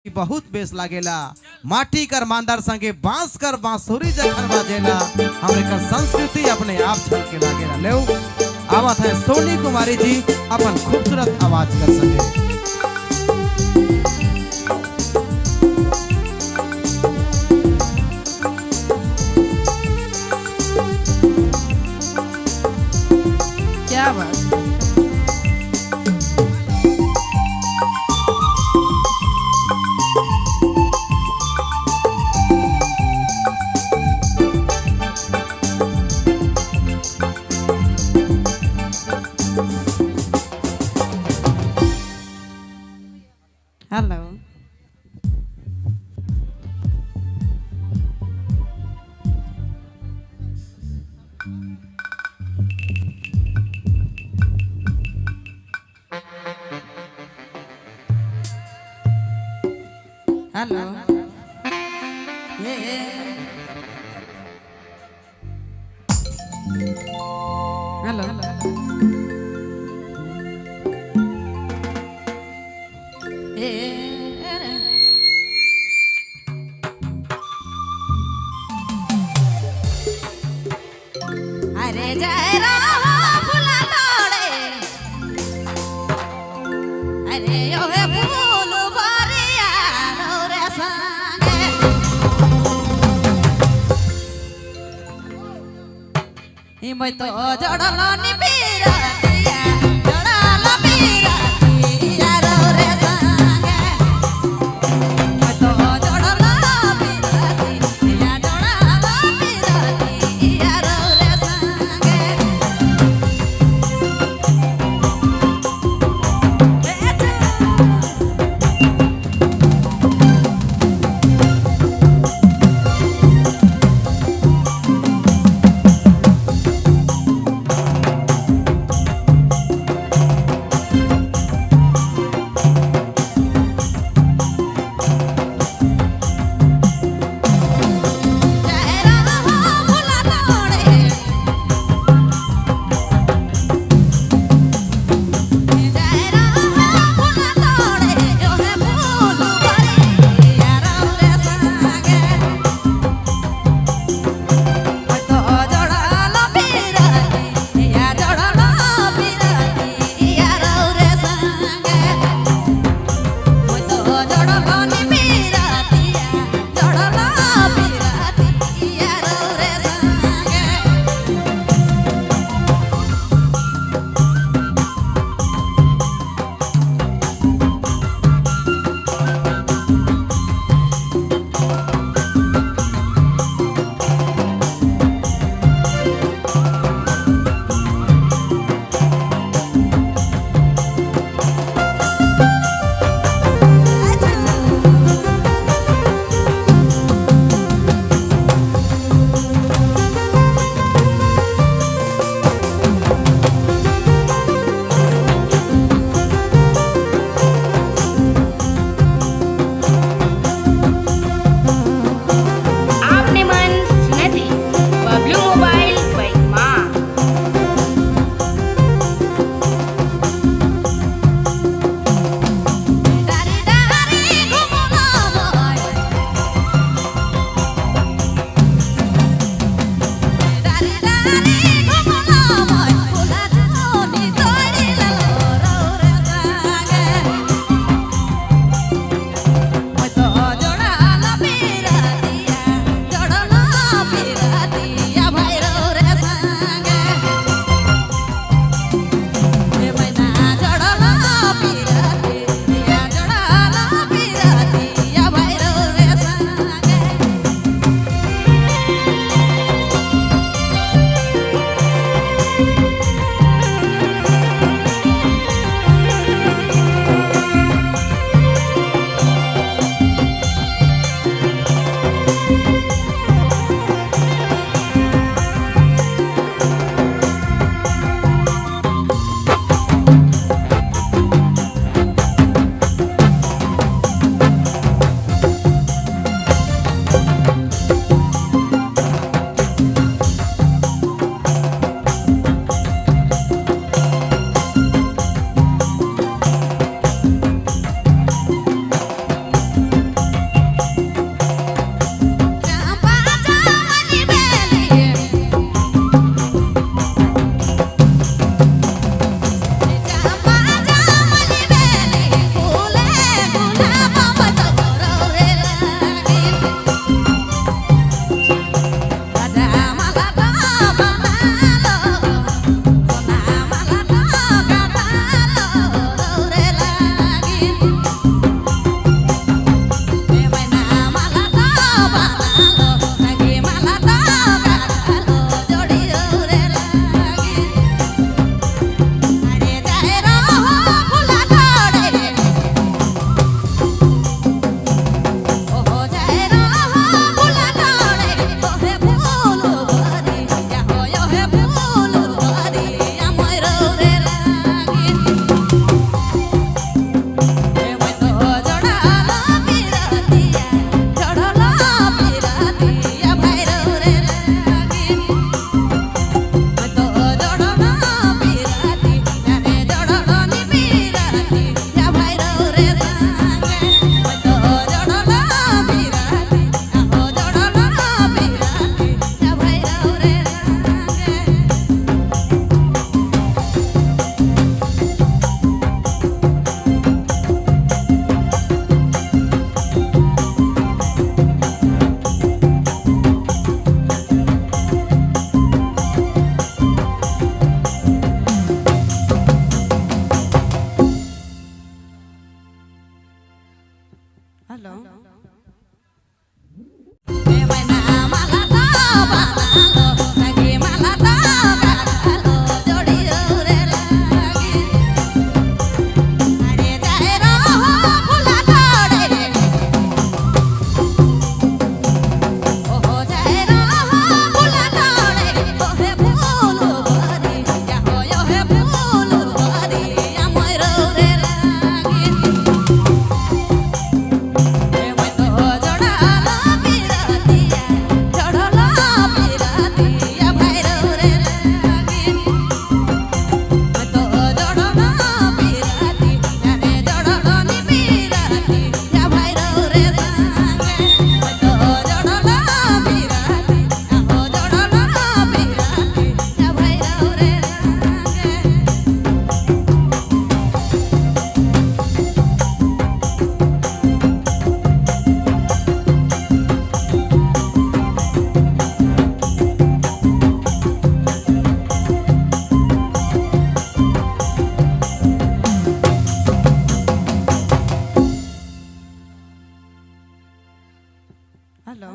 बहुत बेस लागेला। माटी कर मांदर संगे बांस कर बांसुरी जखन बाजेला, हमरे कर संस्कृति अपने आप छलके लागेला। ले आवत है सोनी कुमारी जी अपन खूबसूरत आवाज कर सके। क्या बात। हेलो हेलो ये हेलो अरे जय राम फूला तोड़े, अरे यो है फूल बारिया रे संगे, हिम्मत तो जड़लो नि पीरतिया, जड़लो पीरतिया रे संगे, हिम्मत तो जड़लो पीरतिया, जड़लो पीरतिया रे संगे। हेलो ए मैना माला तो बनालो सखी माला तो गालो जोड़ी रे लागी अरे जाए रो फूला तोड़े ओ जाए रो फूला तोड़े ओहे फूल भरी या हो हे फूल भरी या मोर रे लागी ए मैं तो जड़ाला पिरतिया जड़ला पिरतिया भैरो रे लागी मैं तो जड़ला पिरती अरे जड़ला नि पिरती या भैरो रे संगे मैं तो जड़ला पिरती आहो जड़ला पिरती या भैरो रे संगे हेलो